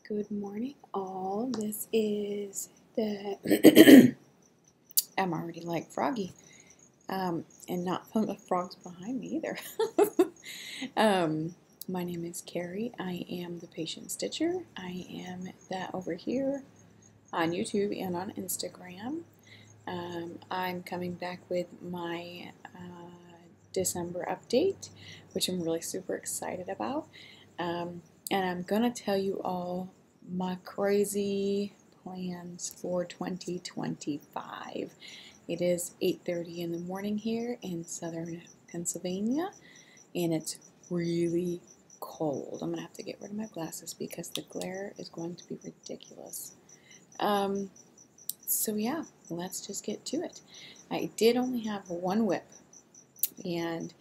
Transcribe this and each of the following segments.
Good morning, all. This is the I'm already like froggy, and not from the frogs behind me either. My name is Carey. I am the patient stitcher. I am that over here on YouTube and on Instagram. I'm coming back with my December update, which I'm really super excited about. And I'm gonna tell you all my crazy plans for 2025. It is 8:30 in the morning here in southern Pennsylvania, and it's really cold. I'm gonna have to get rid of my glasses because the glare is going to be ridiculous. So yeah, let's just get to it. I did only have one WIP, and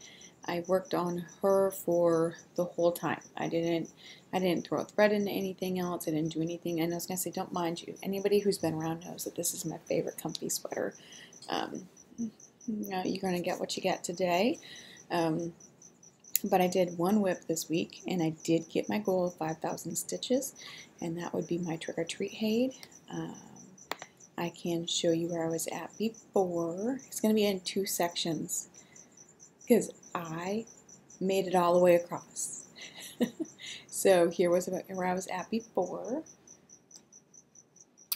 I worked on her for the whole time. I didn't throw a thread into anything else. I didn't do anything. And I was going to say, don't mind you. Anybody who's been around knows that this is my favorite comfy sweater. You're going to get what you get today. But I did one WIP this week, and I did get my goal of 5,000 stitches, and that would be my trick or treat HAED. I can show you where I was at before. It's going to be in two sections, because I made it all the way across. So here was where I was at before.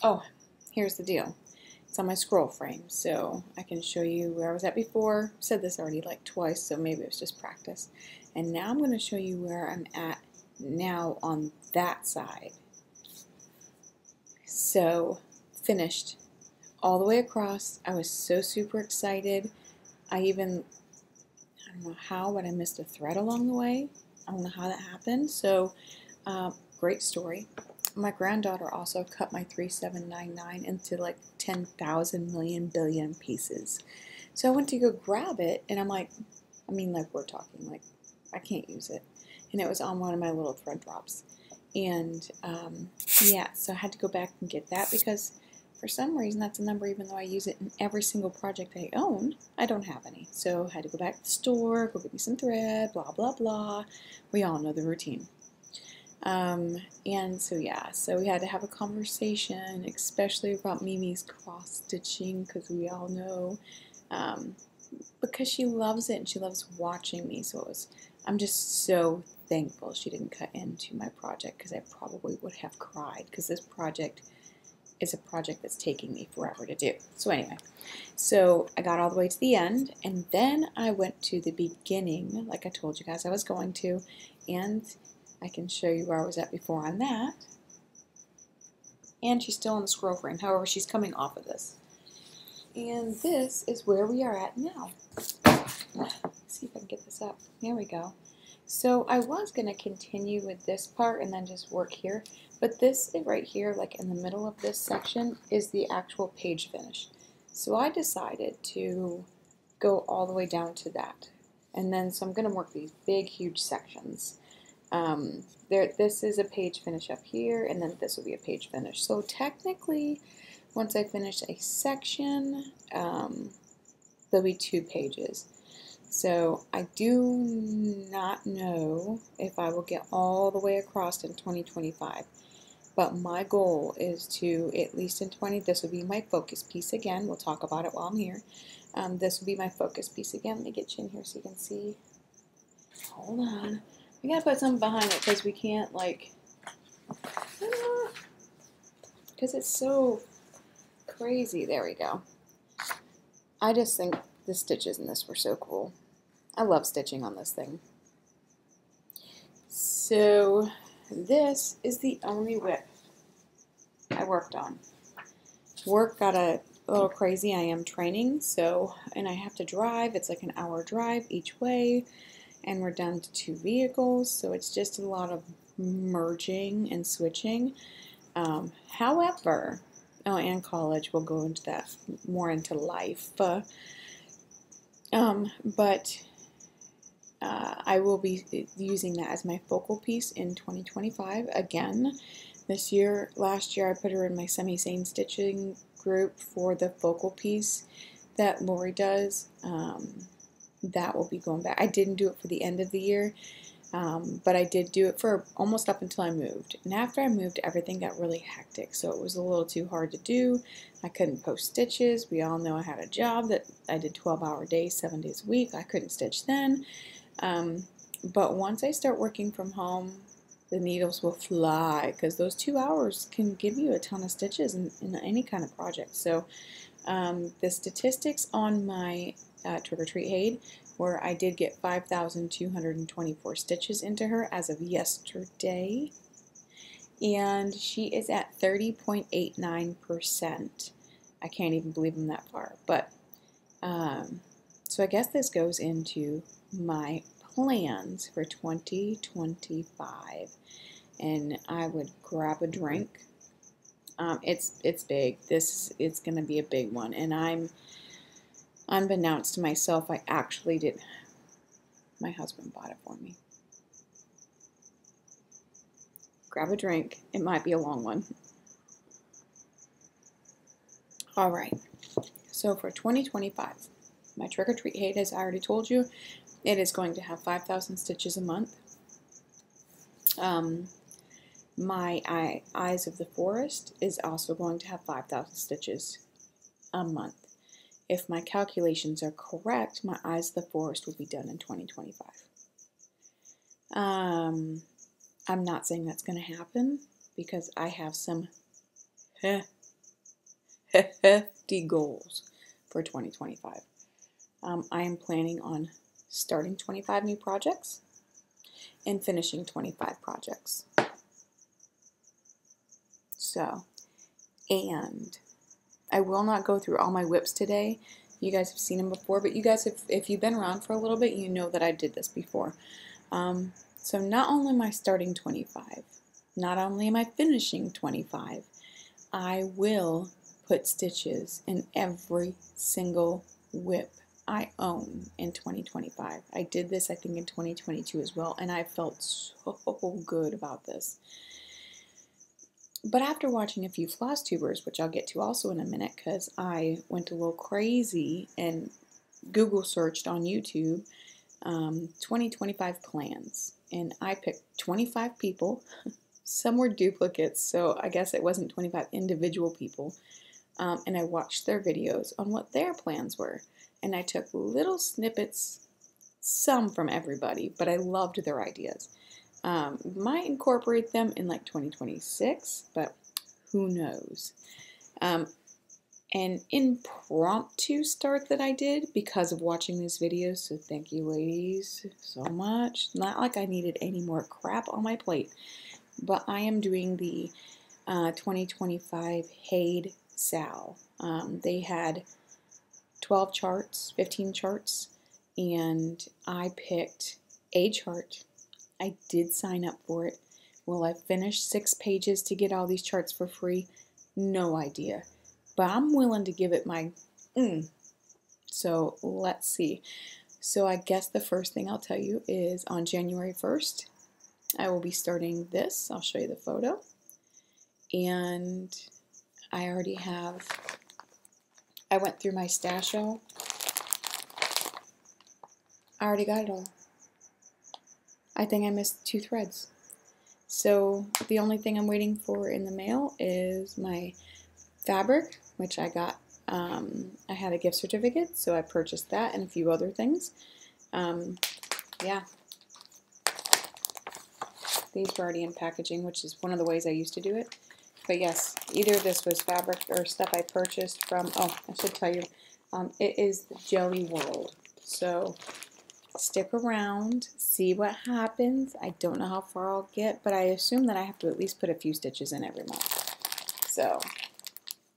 Oh, here's the deal. It's on my scroll frame, so I can show you where I was at before. I've said this already like twice, so maybe it was just practice. And now I'm going to show you where I'm at now on that side. So, finished all the way across. I was so super excited. I don't know how, but I missed a thread along the way. I don't know how that happened. So, great story. My granddaughter also cut my 3799 into like 10,000 million billion pieces. So I went to go grab it, and I'm like, we're talking, like, I can't use it. And it was on one of my little thread drops. And yeah, so I had to go back and get that because for some reason, that's a number, even though I use it in every single project I own, I don't have any. So I had to go back to the store, go get me some thread, blah, blah, blah. We all know the routine. And so, yeah, so we had to have a conversation, especially about Mimi's cross-stitching, because we all know, because she loves it and she loves watching me. So I'm just so thankful she didn't cut into my project, because I probably would have cried, because this project is a project that's taking me forever to do. So anyway, so I got all the way to the end, and then I went to the beginning, like I told you guys I was going to, and I can show you where I was at before on that. And she's still in the scroll frame, however, she's coming off of this. And this is where we are at now. Let's see if I can get this up. There we go. So I was going to continue with this part and then just work here, but this right here, like in the middle of this section, is the actual page finish. So I decided to go all the way down to that. And then, so I'm going to work these big, huge sections. This is a page finish up here, and then this will be a page finish. So technically, once I finish a section, there'll be 2 pages. So I do not know if I will get all the way across in 2025, but my goal is to, at least in 20, this will be my focus piece again. We'll talk about it while I'm here. This will be my focus piece again. Let me get you in here so you can see. Hold on. We gotta put something behind it because we can't, like, because it's so crazy. There we go. I just think the stitches in this were so cool. I love stitching on this thing. So this is the only WIP I worked on. Work got a little crazy. I am training, so, and I have to drive. It's like an hour drive each way, and we're down to 2 vehicles, so it's just a lot of merging and switching. However, and college, we'll go into that more into life. I will be using that as my focal piece in 2025 again. Last year I put her in my semi-sane stitching group for the focal piece that Lori does. That will be going back. I didn't do it for the end of the year But I did do it for almost up until I moved. And after I moved, everything got really hectic, so it was a little too hard to do. I couldn't post stitches. We all know I had a job that I did 12-hour days, 7 days a week. I couldn't stitch then. But once I start working from home, the needles will fly, because those 2 hours can give you a ton of stitches in any kind of project. So the statistics on my Trick or Treat HAED, where I did get 5,224 stitches into her as of yesterday, and she is at 30.89%. I can't even believe I'm that far, but so I guess this goes into my plans for 2025, and I would grab a drink. It's big. It's gonna be a big one, and unbeknownst to myself, I actually did. My husband bought it for me. Grab a drink. It might be a long one. All right. So for 2025, my Trick or Treat HAED, as I already told you, it is going to have 5,000 stitches a month. My Eyes of the Forest is also going to have 5,000 stitches a month. If my calculations are correct, my Eyes of the Forest will be done in 2025. I'm not saying that's going to happen, because I have some hefty goals for 2025. I am planning on starting 25 new projects and finishing 25 projects. So, and I will not go through all my WIPs today. You guys have seen them before, but you guys, if you've been around for a little bit, you know that I did this before. So not only am I starting 25, not only am I finishing 25, I will put stitches in every single WIP I own in 2025. I did this, I think, in 2022 as well, and I felt so good about this. But after watching a few Flosstubers, which I'll get to also in a minute, because I went a little crazy and Google searched on YouTube 2025, plans, and I picked 25 people. Some were duplicates, so I guess it wasn't 25 individual people, and I watched their videos on what their plans were, and I took little snippets, some from everybody, but I loved their ideas. Might incorporate them in like 2026, but who knows. An impromptu start that I did because of watching these videos, so thank you ladies so much. Not like I needed any more crap on my plate, but I am doing the 2025 HAED SAL. They had 12 charts, 15 charts, and I picked a chart. I did sign up for it. Will I finish 6 pages to get all these charts for free? No idea. But I'm willing to give it my So let's see. So I guess the first thing I'll tell you is on January 1st, I will be starting this. I'll show you the photo. And I already have, I went through my stasho. I already got it all. I think I missed 2 threads. So the only thing I'm waiting for in the mail is my fabric, which I got. I had a gift certificate, so I purchased that and a few other things. Yeah. These were already in packaging, which is one of the ways I used to do it. But yes, either this was fabric or stuff I purchased from, oh, I should tell you, it is the Jelly World. So stick around, see what happens. I don't know how far I'll get, but I assume that I have to at least put a few stitches in every month. So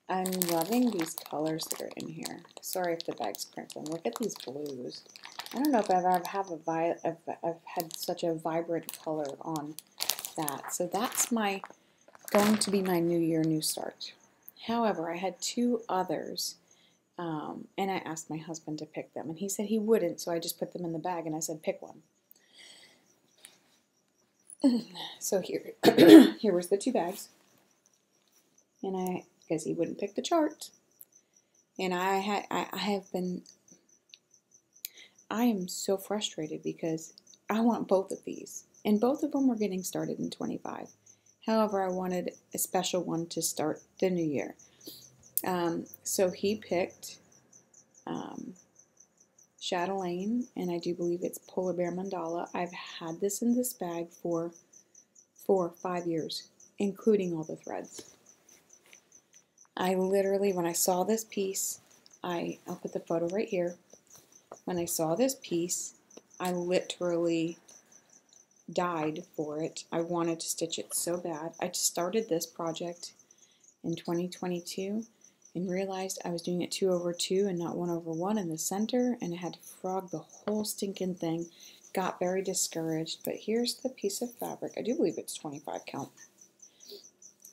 I'm loving these colors that are in here. Sorry if the bag's crinkling. Look at these blues. I don't know if I've ever I've had such a vibrant color on that. So that's going to be my New Year, New Start. However, I had 2 others, and I asked my husband to pick them, and he said he wouldn't, so I just put them in the bag, and I said, pick one. So here, here was the 2 bags, and because he wouldn't pick the chart, and I am so frustrated because I want both of these. And both of them were getting started in 25. However, I wanted a special one to start the new year. So he picked Chatelaine, and I do believe it's Polar Bear Mandala. I've had this in this bag for 4 or 5 years, including all the threads. I literally, when I saw this piece, I'll put the photo right here. When I saw this piece, I literally died for it. I wanted to stitch it so bad. I started this project in 2022 and realized I was doing it 2 over 2 and not 1 over 1 in the center, and I had to frog the whole stinking thing. Got very discouraged, but here's the piece of fabric. I do believe it's 25 count.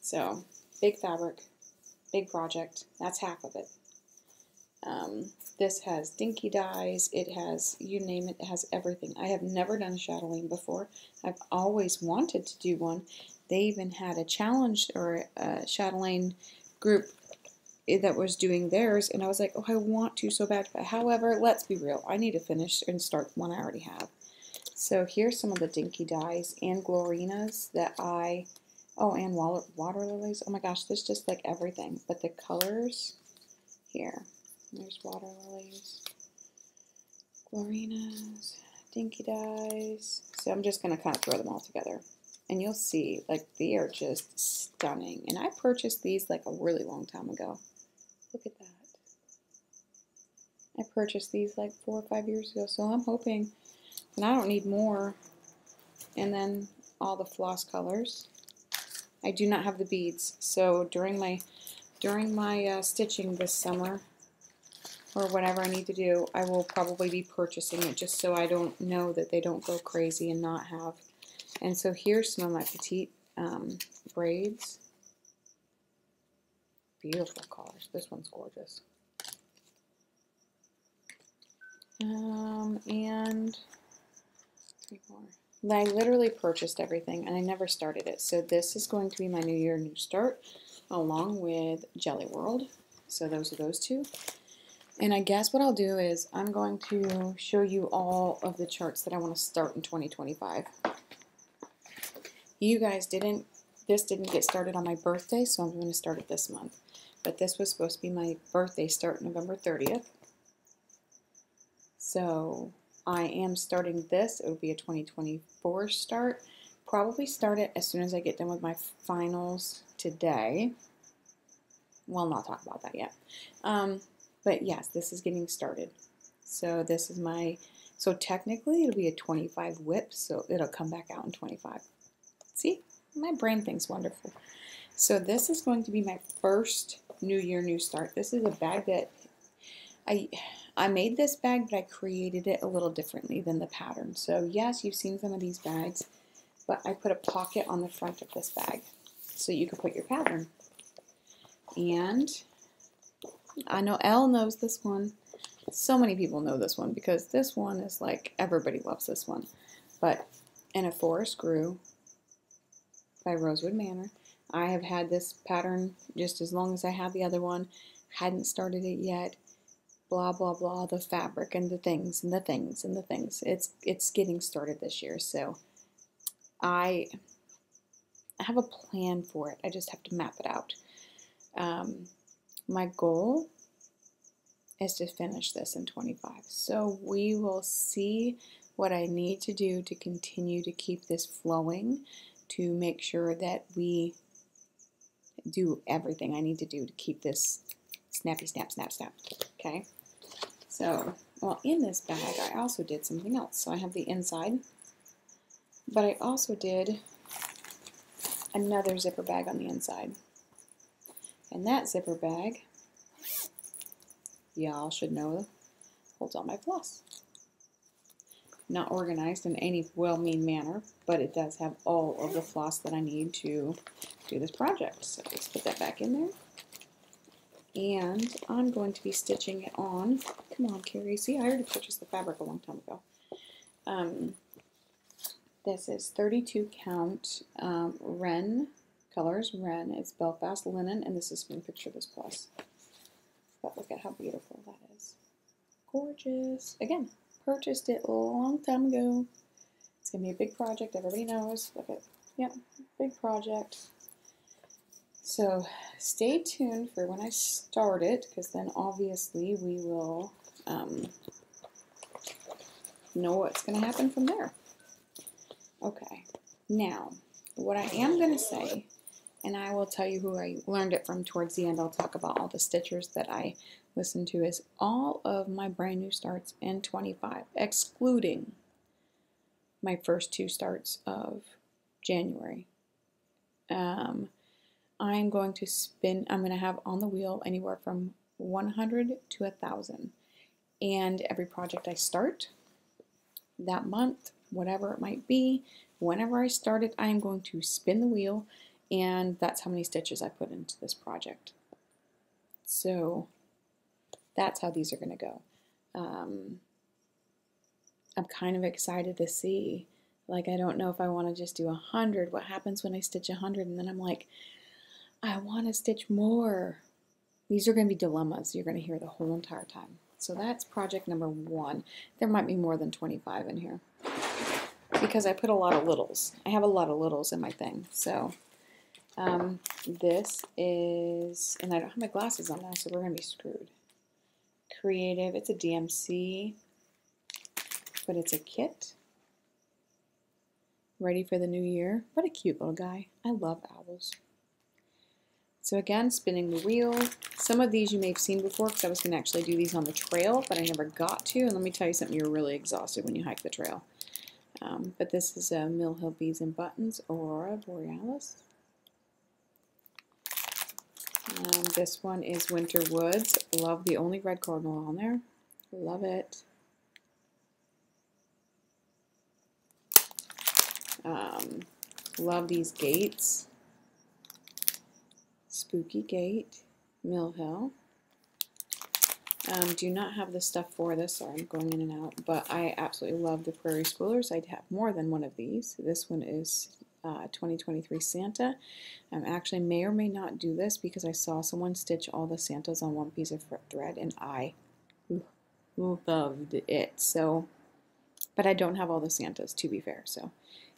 So, big fabric, big project. That's half of it. This has dinky dies, it has, you name it, it has everything. I have never done a chatelaine before. I've always wanted to do one. They even had a challenge or a chatelaine group that was doing theirs, and I was like, oh, I want to so bad. But however, let's be real, I need to finish and start one I already have. So here's some of the dinky dies and glorinas that oh, and water lilies. Oh my gosh, there's just like everything. But the colors here. There's water lilies, glorinas, dinky dies. So I'm just going to kind of throw them all together. And you'll see, like, they are just stunning. And I purchased these like a really long time ago. Look at that. I purchased these like 4 or 5 years ago. So I'm hoping, and I don't need more. And then all the floss colors. I do not have the beads. So during my stitching this summer, or whatever I need to do, I will probably be purchasing it just so I don't know that they don't go crazy and not have. And so here's some of my petite braids. Beautiful colors. This one's gorgeous. And 3 more. I literally purchased everything and I never started it. So this is going to be my New Year, New Start, along with Jelly World. So those are those two. And I guess what I'll do is I'm going to show you all of the charts that I want to start in 2025. You guys this didn't get started on my birthday, so I'm going to start it this month. But this was supposed to be my birthday start November 30th. So I am starting this. It will be a 2024 start. Probably start it as soon as I get done with my finals today. We'll not talk about that yet. But yes, this is getting started. So this is so technically it'll be a 25 WIP, so it'll come back out in 25. See, my brain thinks wonderful. So this is going to be my first New Year, New Start. This is a bag that I made this bag, but I created it a little differently than the pattern. So yes, you've seen some of these bags, but I put a pocket on the front of this bag so you can put your pattern. And I know Elle knows this one. So many people know this one because this one is like, everybody loves this one. But In a Forest Grew by Rosewood Manor. I have had this pattern just as long as I had the other one. Hadn't started it yet. Blah, blah, blah. The fabric and the things and the things and the things. It's getting started this year. So I have a plan for it. I just have to map it out. My goal is to finish this in 25. So we will see what I need to do to continue to keep this flowing, to make sure that we do everything I need to do to keep this snappy, snap, snap, snap. Okay? So, well, in this bag, I also did something else. So I have the inside, but I also did another zipper bag on the inside. And that zipper bag, y'all should know, holds all my floss. Not organized in any well-meaning manner, but it does have all of the floss that I need to do this project. So let's put that back in there. And I'm going to be stitching it on. Come on, Carey. See, I already purchased the fabric a long time ago. This is 32 count Wren colors. Wren. It's Belfast linen, and this is from Picture This Plus. But look at how beautiful that is. Gorgeous. Again, purchased it a long time ago. It's going to be a big project. Everybody knows. Look at, yep, big project. So stay tuned for when I start it, because then obviously we will know what's going to happen from there. Okay, now what I am going to say, and I will tell you who I learned it from towards the end. I'll talk about all the stitchers that I listened to, is all of my brand new starts in 25, excluding my first 2 starts of January. I'm going to spin, I'm going to have on the wheel anywhere from 100 to 1,000. And every project I start that month, whatever it might be, whenever I start it, I am going to spin the wheel, and that's how many stitches I put into this project. So that's how these are going to go. I'm kind of excited to see. Like, I don't know if I want to just do 100. What happens when I stitch 100 and then I'm like, I want to stitch more. These are going to be dilemmas you're going to hear the whole entire time. So that's project number 1. There might be more than 25 in here, because I put a lot of littles. I have a lot of littles in my thing. So this is, and I don't have my glasses on now, so we're going to be screwed. Creative. It's a DMC, but it's a kit. Ready for the new year. What a cute little guy. I love owls. So again, spinning the wheel. Some of these you may have seen before, because I was going to actually do these on the trail, but I never got to. And let me tell you something, you're really exhausted when you hike the trail. But this is Mill Hill Beads and Buttons, Aurora Borealis. This one is Winter Woods. Love the only red cardinal on there. Love it. Love these gates. Spooky Gate, Mill Hill. Do not have the stuff for this, sorry, I'm going in and out, but I absolutely love the Prairie Spoolers. I'd have more than one of these. This one is 2023 Santa. I actually may or may not do this, because I saw someone stitch all the Santas on one piece of thread, and I loved it. So, but I don't have all the Santas, to be fair, so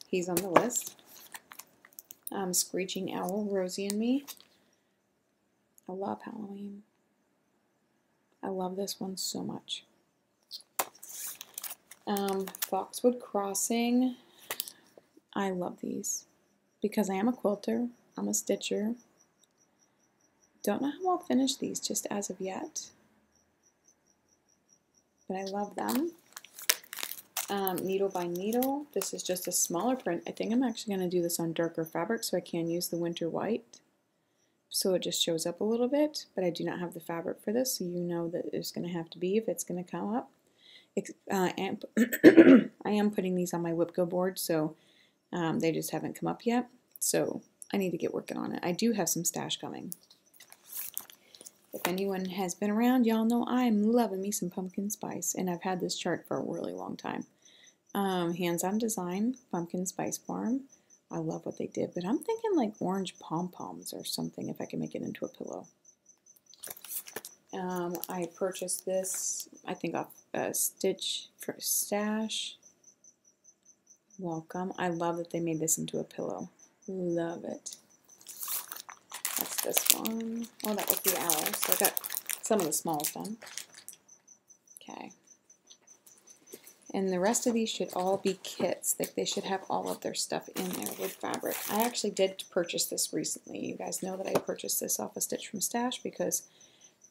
he's on the list. Screeching Owl, Rosie and Me. I love Halloween. I love this one so much. Foxwood Crossing. I love these because I am a quilter. I'm a stitcher. Don't know how I'll finish these just as of yet, but I love them. Needle by Needle. This is just a smaller print. I think I'm actually going to do this on darker fabric so I can use the Winter White. So it just shows up a little bit, but I do not have the fabric for this, so you know that it's going to have to be if it's going to come up. I am putting these on my WIP Go board, so they just haven't come up yet, so I need to get working on it. I do have some stash coming. If anyone has been around, y'all know I'm loving me some pumpkin spice, and I've had this chart for a really long time. Hands-on Design, Pumpkin Spice Farm. I love what they did, but I'm thinking like orange pom-poms or something if I can make it into a pillow. I purchased this, I think off Stitch for Stash. Welcome. I love that they made this into a pillow. Love it. That's this one. Oh, that was the owl. So I got some of the smalls done. Okay. And the rest of these should all be kits. They should have all of their stuff in there with fabric. I actually did purchase this recently. You guys know that I purchased this off of Stitch from Stash because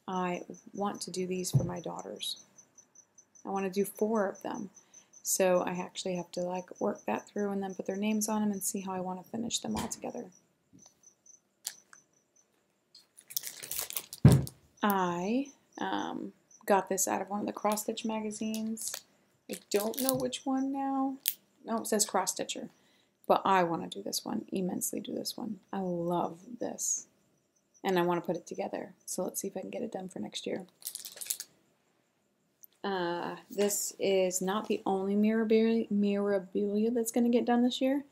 I want to do these for my daughters. I want to do 4 of them. So I actually have to like work that through and then put their names on them and see how I want to finish them all together. I got this out of one of the cross stitch magazines. I don't know which one now. No, it says Cross Stitcher. But I want to do this one, immensely do this one. I love this. And I want to put it together. So let's see if I can get it done for next year. This is not the only memorabilia that's going to get done this year.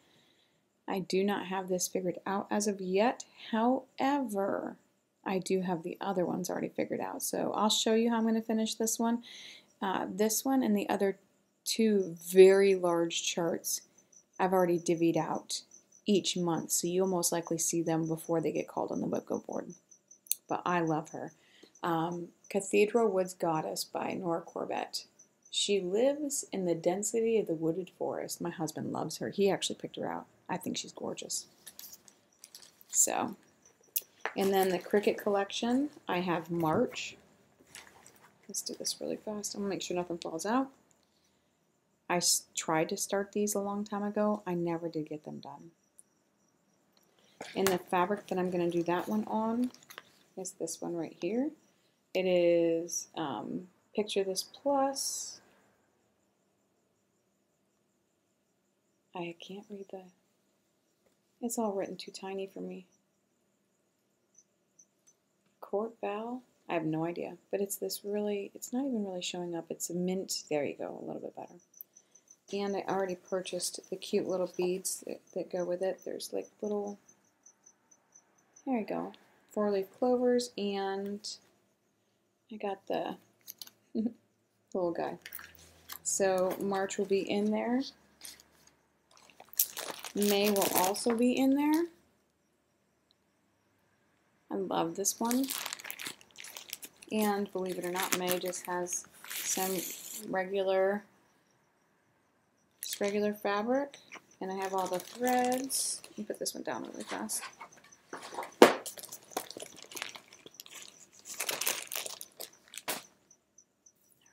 I do not have this figured out as of yet. However, I do have the other ones already figured out. So I'll show you how I'm going to finish this one. This one and the other 2 very large charts I've already divvied out each month, so you'll most likely see them before they get called on the WIP board. But I love her. Cathedral Woods Goddess by Nora Corbett. She lives in the density of the wooded forest. My husband loves her. He actually picked her out. I think she's gorgeous. So, and then the Cricut collection, I have March. Let's do this really fast. I'm going to make sure nothing falls out. I tried to start these a long time ago. I never did get them done. And the fabric that I'm going to do that one on is this one right here. It is Picture This Plus. I can't read the, it's all written too tiny for me. Court Val, I have no idea, but it's this really, it's not even really showing up. It's a mint, there you go, a little bit better. And I already purchased the cute little beads that go with it. There's like little, there you go, 4-leaf clovers, and I got the little guy. So March will be in there. May will also be in there. I love this one. And believe it or not, May just has some regular fabric. And I have all the threads. Let me put this one down really fast.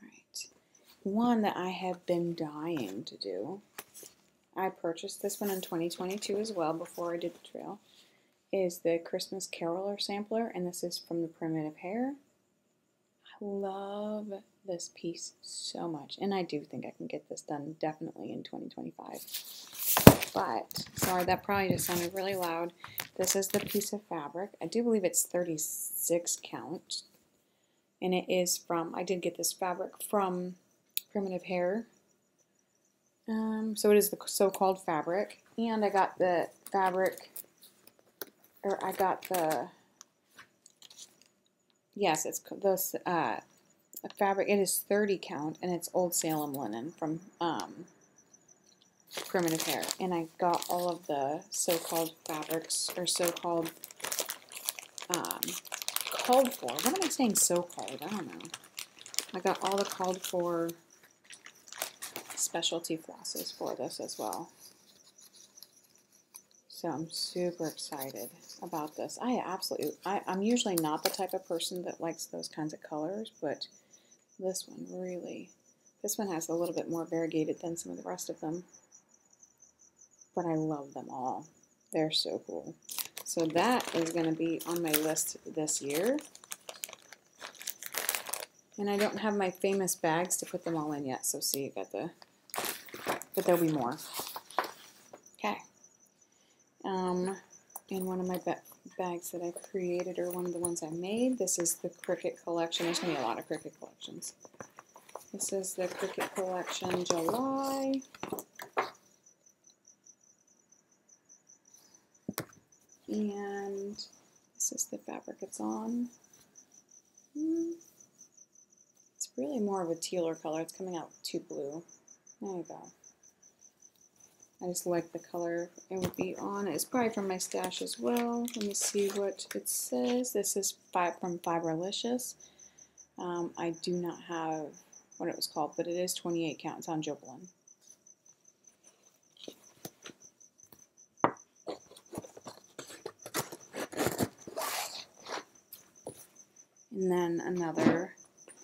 Alright. One that I have been dying to do. I purchased this one in 2022 as well before I did the trail. Is the Christmas Caroler sampler, and this is from the Primitive Hair. I love this piece so much, and I do think I can get this done definitely in 2025. But, sorry, that probably just sounded really loud. This is the piece of fabric. I do believe it's 36 count, and it is from, I did get this fabric from Primitive Hair. So it is the so-called fabric, and I got the fabric, or I got the, yes, it's this fabric. It is 30 count, and it's Old Salem linen from Primitive Hair. And I got all of the so-called fabrics, or so-called called for. What am I saying? So-called? I don't know. I got all the called for specialty flosses for this as well. So I'm super excited about this. I'm usually not the type of person that likes those kinds of colors, but this one really, this one has a little bit more variegated than some of the rest of them. But I love them all. They're so cool. So that is going to be on my list this year. And I don't have my famous bags to put them all in yet, so see, you got the, but there'll be more. Okay. In one of my bags that I created, or one of the ones I made, this is the Cricut collection. There's going to be a lot of Cricut collections. This is the Cricut collection July. And this is the fabric it's on. It's really more of a tealer color. It's coming out too blue. There you go. I just like the color it would be on. It's probably from my stash as well. Let me see what it says. This is from Fibralicious. I do not have what it was called, but it is 28 count. It's on Joplin. And then another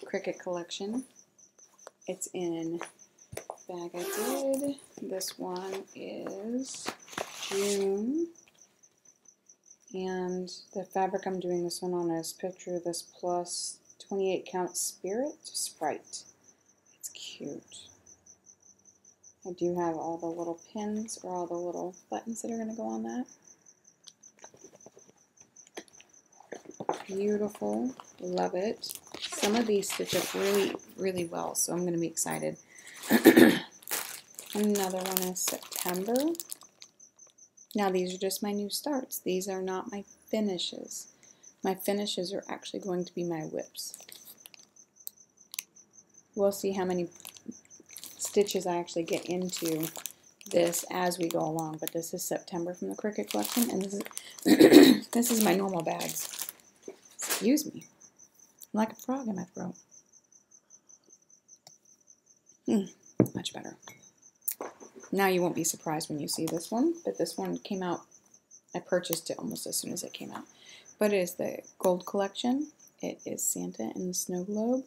Cricut collection. It's in bag I did. This one is June. And the fabric I'm doing this one on is Picture This Plus 28 count Sprite. It's cute. I do have all the little pins, or all the little buttons that are going to go on that. Beautiful. Love it. Some of these stitch up really, really well, so I'm going to be excited. Another one is September. Now these are just my new starts. These are not my finishes. My finishes are actually going to be my whips. We'll see how many stitches I actually get into this as we go along, but this is September from the Cricut collection, and this is this is my normal bags. Excuse me. I'm like a frog in my throat. Much better. Now you won't be surprised when you see this one, but this one came out, I purchased it almost as soon as it came out. But it is the gold collection. It is Santa and the Snow Globe.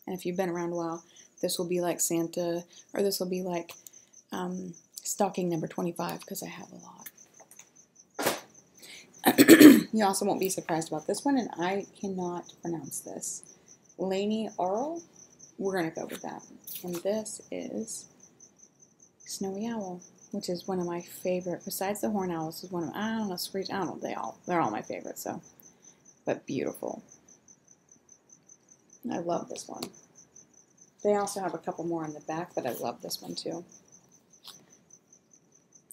And if you've been around a while, this will be like Santa, or this will be like stocking number 25, because I have a lot. You also won't be surprised about this one, and I cannot pronounce this. Laney Oral. We're going to go with that. And this is Snowy Owl, which is one of my favorite. Besides the Horn Owl, this is one of, I don't know, Screech, I don't know, they're all my favorites, so. But beautiful. I love this one. They also have a couple more in the back, but I love this one too.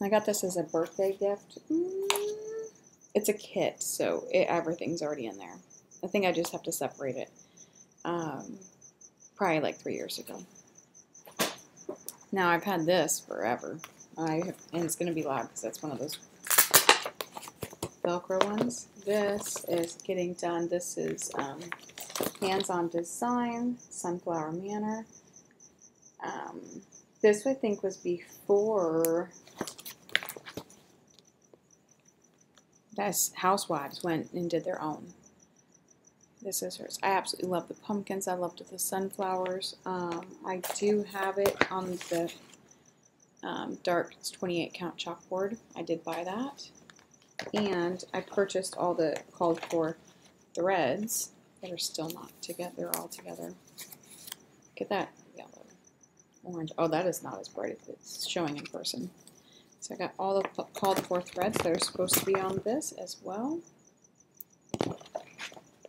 I got this as a birthday gift. It's a kit, so everything's already in there. I think I just have to separate it. Probably like 3 years ago. Now I've had this forever. And it's going to be loud because that's one of those Velcro ones. This is getting done. This is Hands-on Design, Sunflower Manor. This I think was before Housewives went and did their own. This is hers. I absolutely love the pumpkins. I loved the sunflowers. I do have it on the dark 28 count chalkboard. I did buy that. And I purchased all the called for threads that are still not together. They're all together. Get that yellow, orange. Oh, that is not as bright as it's showing in person. So I got all the called for threads that are supposed to be on this as well.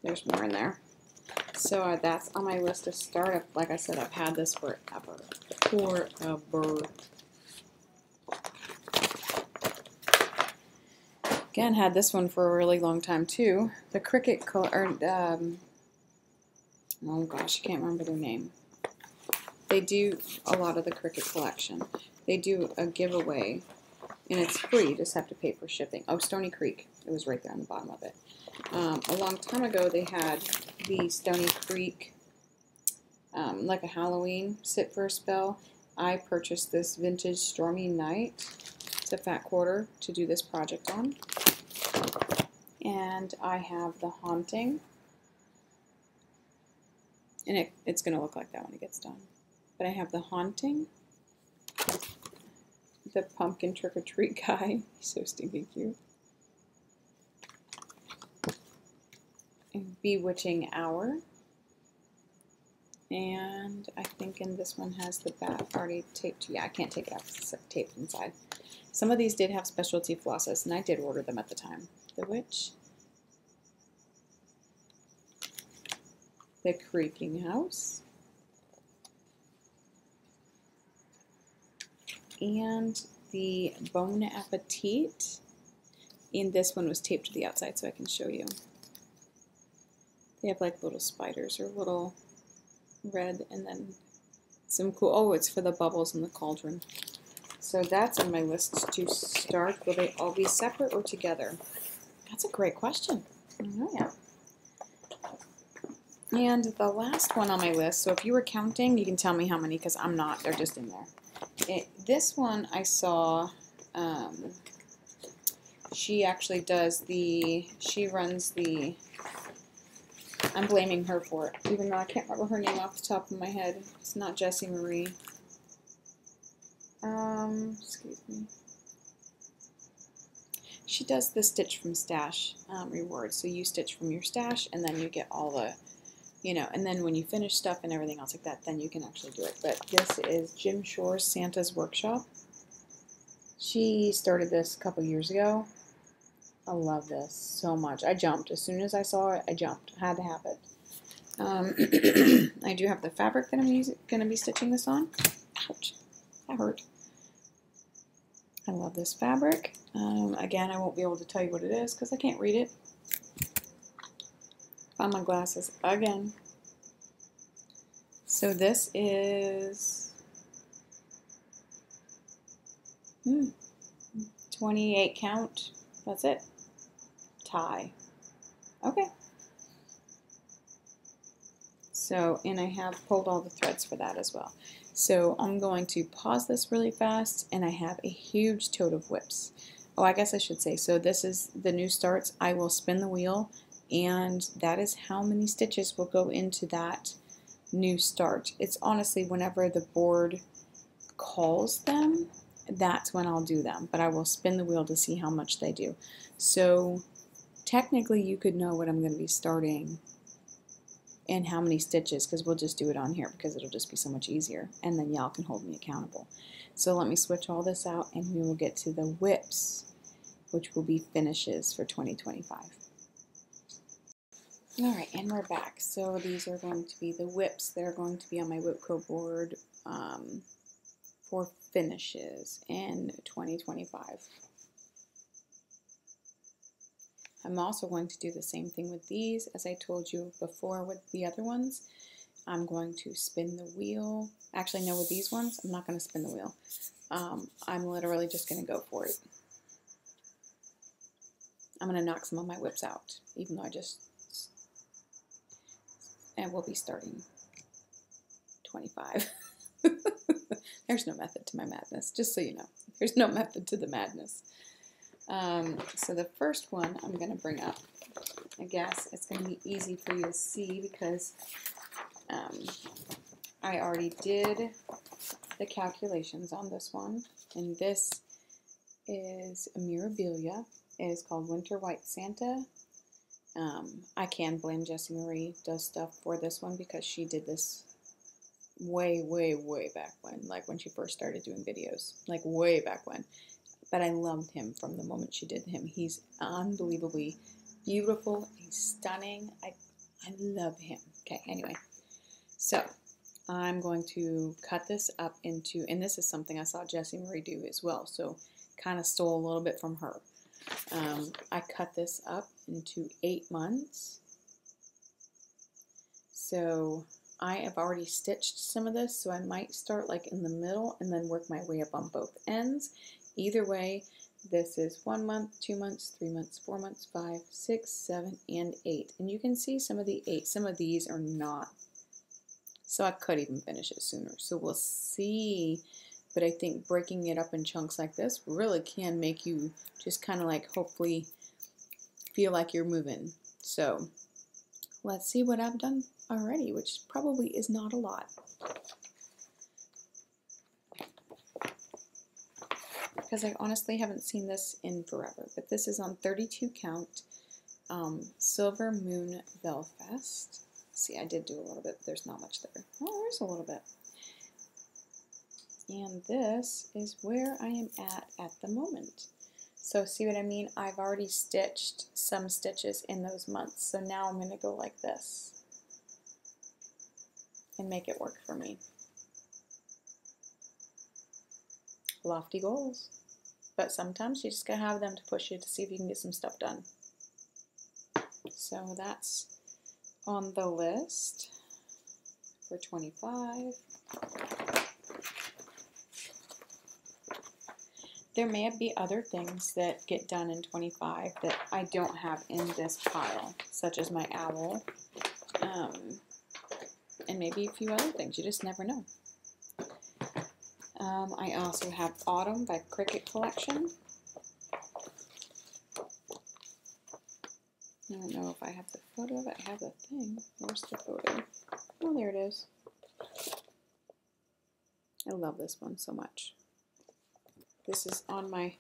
There's more in there. So that's on my list to start. Like I said, I've had this forever. Forever. Again, had this one for a really long time too. The Cricut oh gosh, I can't remember their name. They do a lot of the Cricut collection. They do a giveaway, and it's free. You just have to pay for shipping. Oh, Stony Creek. It was right there on the bottom of it. A long time ago, they had the Stony Creek, like a Halloween sit for a spell. I purchased this vintage Stormy Night. It's a fat quarter to do this project on. And I have the Haunting. And it's going to look like that when it gets done. But I have the Haunting. The Pumpkin Trick-or-Treat guy. He's so stinking cute. Bewitching Hour, and I think in this one has the back already taped. Yeah, I can't take it out because it's taped inside. Some of these did have specialty flosses, and I did order them at the time. The Witch, the Creaking House, and the Bon Appetit. And this one was taped to the outside, so I can show you. They have like little spiders or little red, and then some cool, oh, it's for the bubbles in the cauldron. So that's on my list to start. Will they all be separate or together? That's a great question. I don't know yet. And the last one on my list, so if you were counting, you can tell me how many, because I'm not, they're just in there. This one I saw, she actually does she runs the, I'm blaming her for it, even though I can't remember her name off the top of my head. It's not Jessie Marie. Excuse me. She does the Stitch from Stash reward. So you stitch from your stash, and then you get all the, and then when you finish stuff and everything else like that, then you can actually do it. But this is Jim Shore's Santa's Workshop. She started this a couple years ago. I love this so much. I jumped. As soon as I saw it, I jumped. I had to have it. I do have the fabric that I'm going to be stitching this on. Ouch. That hurt. I love this fabric. Again, I won't be able to tell you what it is because I can't read it. Found my glasses again. So this is 28 count. That's it. Tie. Okay. So, and I have pulled all the threads for that as well. So I'm going to pause this really fast, and I have a huge tote of whips. Oh, I guess I should say, so this is the new starts. I will spin the wheel, and that is how many stitches will go into that new start. It's honestly whenever the board calls them, that's when I'll do them, but I will spin the wheel to see how much they do. So technically you could know what I'm going to be starting and how many stitches, because we'll just do it on here because it'll just be so much easier, and then y'all can hold me accountable. So let me switch all this out, and we will get to the whips, which will be finishes for 2025. All right, and we're back. So these are going to be the whips that are going to be on my Whip Pro board for finishes in 2025. I'm also going to do the same thing with these, as I told you before with the other ones. I'm going to spin the wheel. Actually, no, with these ones, I'm not going to spin the wheel. I'm literally just going to go for it. I'm going to knock some of my whips out, even though and we'll be starting 25. There's no method to my madness, just so you know. There's no method to the madness. So the first one I'm going to bring up, I guess it's going to be easy for you to see because I already did the calculations on this one, and this is a Mirabilia. It is called Winter White Santa. I can blame Jessie Marie does stuff for this one because she did this way back when, like when she first started doing videos, like way back when. But I loved him from the moment she did him. He's unbelievably beautiful. He's stunning. I love him. Okay, anyway. So I'm going to cut this up into, and this is something I saw Jessie Marie do as well, so kind of stole a little bit from her. I cut this up into 8 months. So I have already stitched some of this, so I might start like in the middle and then work my way up on both ends. Either way, this is 1 month, 2 months, 3 months, 4 months, 5, 6, 7, and 8. And you can see some of the 8, some of these are not. So I could even finish it sooner. So we'll see. But I think breaking it up in chunks like this really can make you just kind of like hopefully feel like you're moving. So let's see what I've done already, which probably is not a lot. Because I honestly haven't seen this in forever. But this is on 32 count Silver Moon Belfast. See, I did do a little bit, but there's not much there. Oh, there's a little bit. And this is where I am at the moment. So see what I mean? I've already stitched some stitches in those months. So now I'm going to go like this and make it work for me. Lofty goals. But sometimes you just gotta have them to push you to see if you can get some stuff done. So that's on the list for 25. There may be other things that get done in 25 that I don't have in this pile, such as my owl, and maybe a few other things. You just never know. I also have Autumn by Cricket Collection. I don't know if I have the photo of it. I have the thing. Where's the photo? Oh, there it is. I love this one so much. This is on my,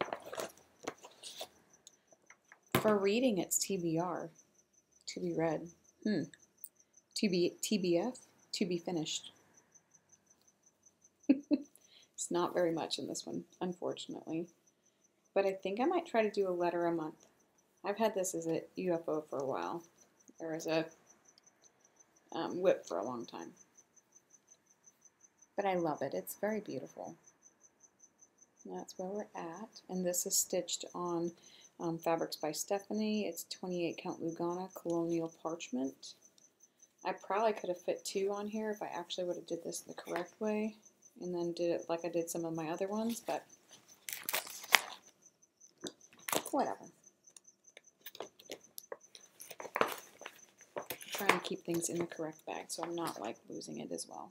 for reading it's TBR, to be read. TBF, to be finished. It's not very much in this one, unfortunately. But I think I might try to do a letter a month. I've had this as a UFO for a while, or as a whip for a long time. But I love it. It's very beautiful. And that's where we're at. And this is stitched on Fabrics by Stephanie. It's 28 count Lugana Colonial Parchment. I probably could have fit 2 on here if I actually would have did this the correct way and then did it like I did some of my other ones, but whatever. I'm trying to keep things in the correct bag so I'm not like losing it as well.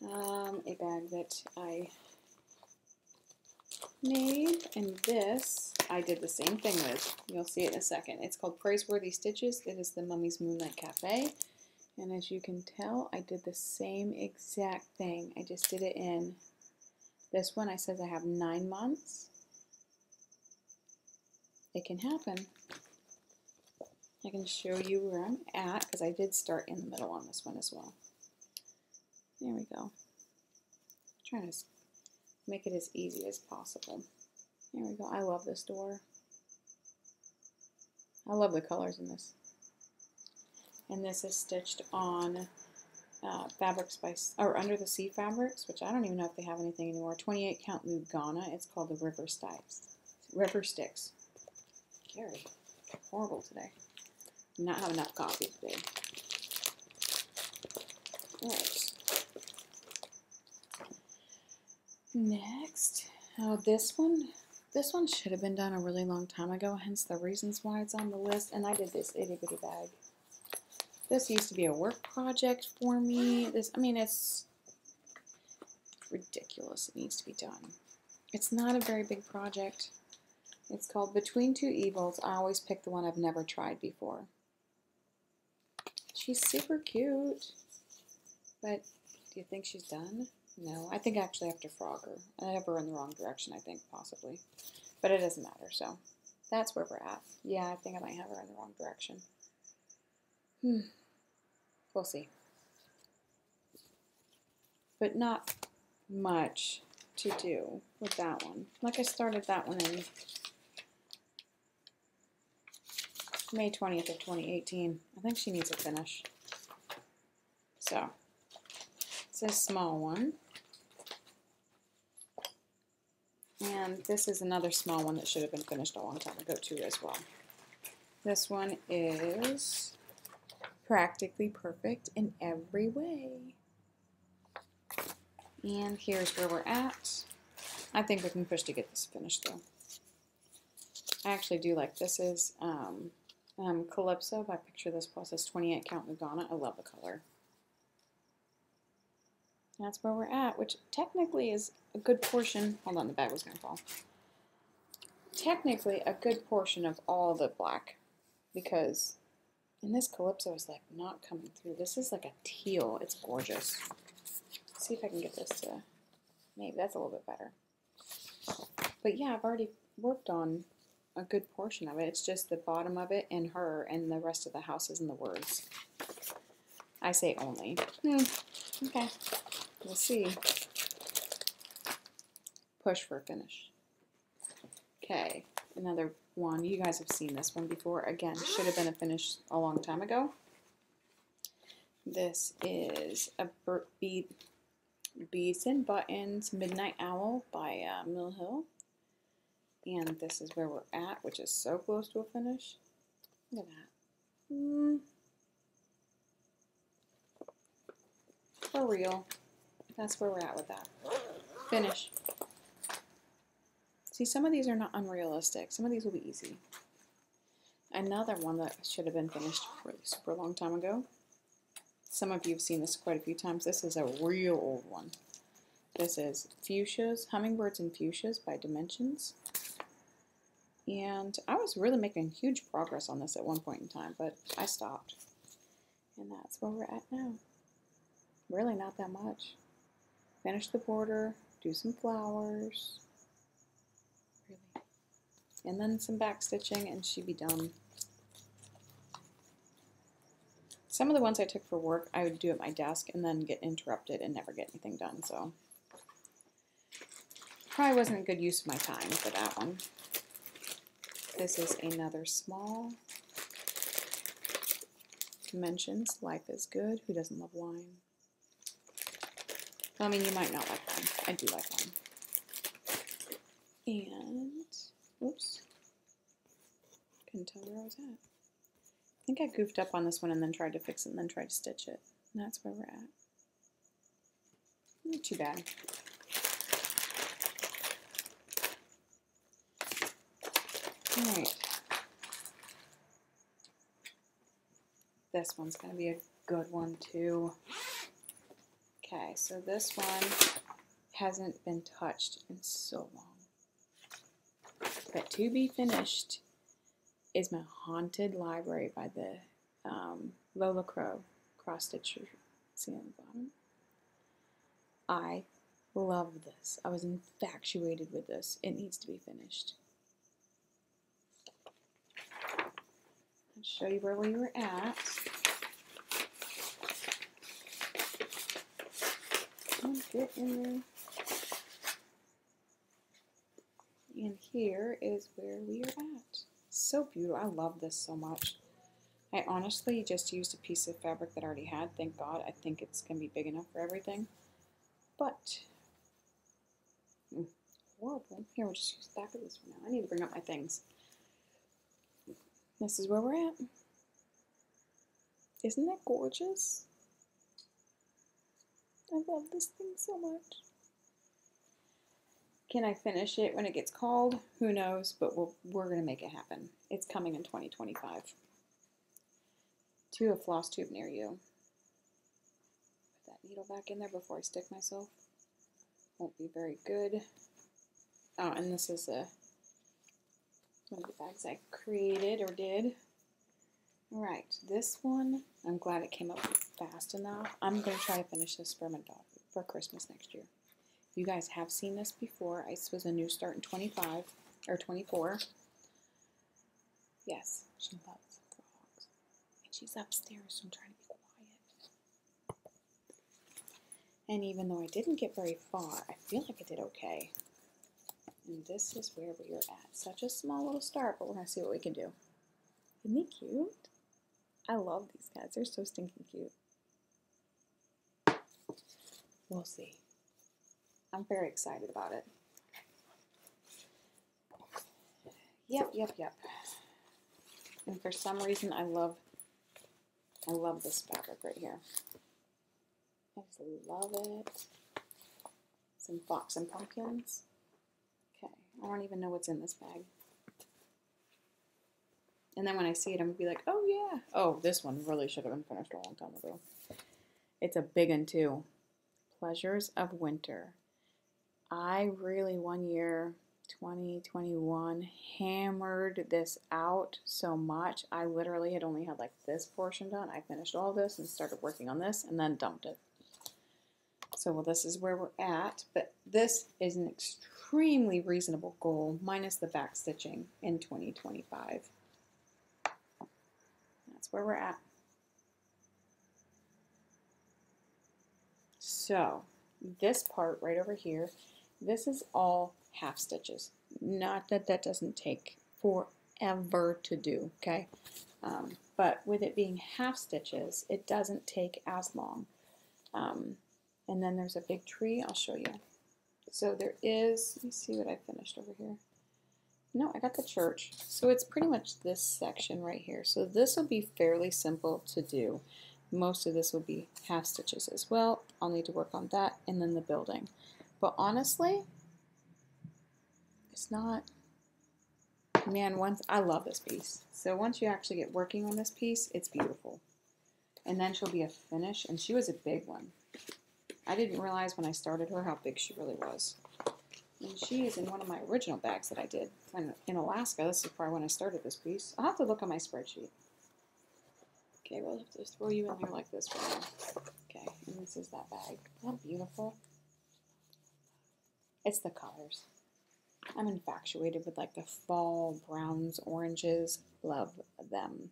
A bag that I made, and this I did the same thing with. You'll see it in a second. It's called Praiseworthy Stitches. It is the Mummy's Moonlight Cafe, and as you can tell, I did the same exact thing. I just did it in this one. I says I have 9 months. It can happen. I can show you where I'm at because I did start in the middle on this one as well. There we go. Trying to make it as easy as possible. There we go. I love this door. I love the colors in this. And this is stitched on Fabrics by, or Under the Sea Fabrics, which I don't even know if they have anything anymore. 28 count Lugana. It's called the River Sticks. Carey, horrible today. Not have enough coffee today. Alright. Next, this one should have been done a really long time ago, hence the reasons why it's on the list. And I did this itty bitty bag. This used to be a work project for me. I mean, it's ridiculous. It needs to be done. It's not a very big project. It's called Between Two Evils. I always pick the one I've never tried before. She's super cute, but do you think she's done? No, I think I actually have to frog her. I have her in the wrong direction, I think, possibly. But it doesn't matter, so that's where we're at. Yeah, I think I might have her in the wrong direction. We'll see. But not much to do with that one. Like, I started that one in May 20th of 2018. I think she needs a finish. So, it's a small one. And this is another small one that should have been finished a long time ago too as well. This one is practically perfect in every way. And here's where we're at. I think we can push to get this finished though. I actually do like this. Is Calypso by Picture This Plus. It's 28 count Lugana. I love the color. That's where we're at, which technically is a good portion. Hold on, the bag was going to fall. Technically a good portion of all the black, because in this Calypso is like not coming through. This is like a teal. It's gorgeous. Let's see if I can get this to, maybe that's a little bit better. But yeah, I've already worked on a good portion of it. It's just the bottom of it and her, and the rest of the house is in the words. I say only. Okay. We'll see. Push for a finish. Okay, another one. You guys have seen this one before. Again, should have been a finish a long time ago. This is a Beads and Buttons Midnight Owl by Mill Hill. And this is where we're at, which is so close to a finish. Look at that. For real. That's where we're at with that. Finish. See, some of these are not unrealistic. Some of these will be easy. Another one that should have been finished a really super long time ago. Some of you have seen this quite a few times. This is a real old one. This is Fuchsias, Hummingbirds and Fuchsias by Dimensions. And I was really making huge progress on this at one point in time, but I stopped. And that's where we're at now. Really not that much. Finish the border, do some flowers, really. And then some back stitching and she'd be done. Some of the ones I took for work, I would do at my desk and then get interrupted and never get anything done, so. Probably wasn't a good use of my time for that one. This is another small. Dimensions, Life is Good. Who doesn't love wine? Well, I mean, you might not like wine. I do like wine. And, oops. Couldn't tell where I was at. I think I goofed up on this one and then tried to fix it and then tried to stitch it. And that's where we're at. Not too bad. All right. This one's going to be a good one too. Okay, so this one hasn't been touched in so long. But to be finished is my Haunted Library by the Lola Crow cross stitch. See on the bottom? I love this. I was infatuated with this. It needs to be finished. I'll show you where we were at. Get in there. And here is where we are at. So beautiful. I love this so much. I honestly just used a piece of fabric that I already had. Thank God. I think it's going to be big enough for everything. But, horrible. Here, we'll just use the back of this for now. I need to bring up my things. This is where we're at. Isn't that gorgeous? I love this thing so much. Can I finish it when it gets called? Who knows, but we're going to make it happen. It's coming in 2025. To a floss tube near you. Put that needle back in there before I stick myself. Won't be very good. Oh, and this is one of the bags I created or did. Alright, this one, I'm glad it came up fast enough. I'm going to try to finish this for my daughter for Christmas next year. You guys have seen this before. This was a new start in 25 or 24. Yes, she loves frogs. And she's upstairs, so I'm trying to be quiet. And even though I didn't get very far, I feel like I did okay. And this is where we are at. Such a small little start, but we're going to see what we can do. Isn't he cute? I love these guys. They're so stinking cute. We'll see. I'm very excited about it. Yep. And for some reason, I love this fabric right here. I just love it. Some fox and pumpkins. Okay, I don't even know what's in this bag. And then when I see it, I'm going to be like, oh yeah. Oh, this one really should have been finished a long time ago. It's a big one too. Pleasures of Winter. I really, one year, 2021, hammered this out so much. I literally had only had like this portion done. I finished all this and started working on this and then dumped it. So, well, this is where we're at. But this is an extremely reasonable goal, minus the back stitching in 2025. That's where we're at. So, this part right over here, this is all half stitches. Not that that doesn't take forever to do, okay? But with it being half stitches, it doesn't take as long. And then there's a big tree. I'll show you. So there is, let me see what I finished over here. No, I got the church. So it's pretty much this section right here. So this will be fairly simple to do. Most of this will be half stitches as well. I'll need to work on that and then the building. But honestly, it's not, man, I love this piece. So once you actually get working on this piece, it's beautiful. And then she'll be a finish, and she was a big one. I didn't realize when I started her how big she really was. And she is in one of my original bags that I did in Alaska. This is probably when I started this piece. I'll have to look on my spreadsheet. Okay, we'll have to throw you in there like this right now. Okay, and this is that bag. Isn't that beautiful? It's the colors. I'm infatuated with like the fall browns, oranges. Love them.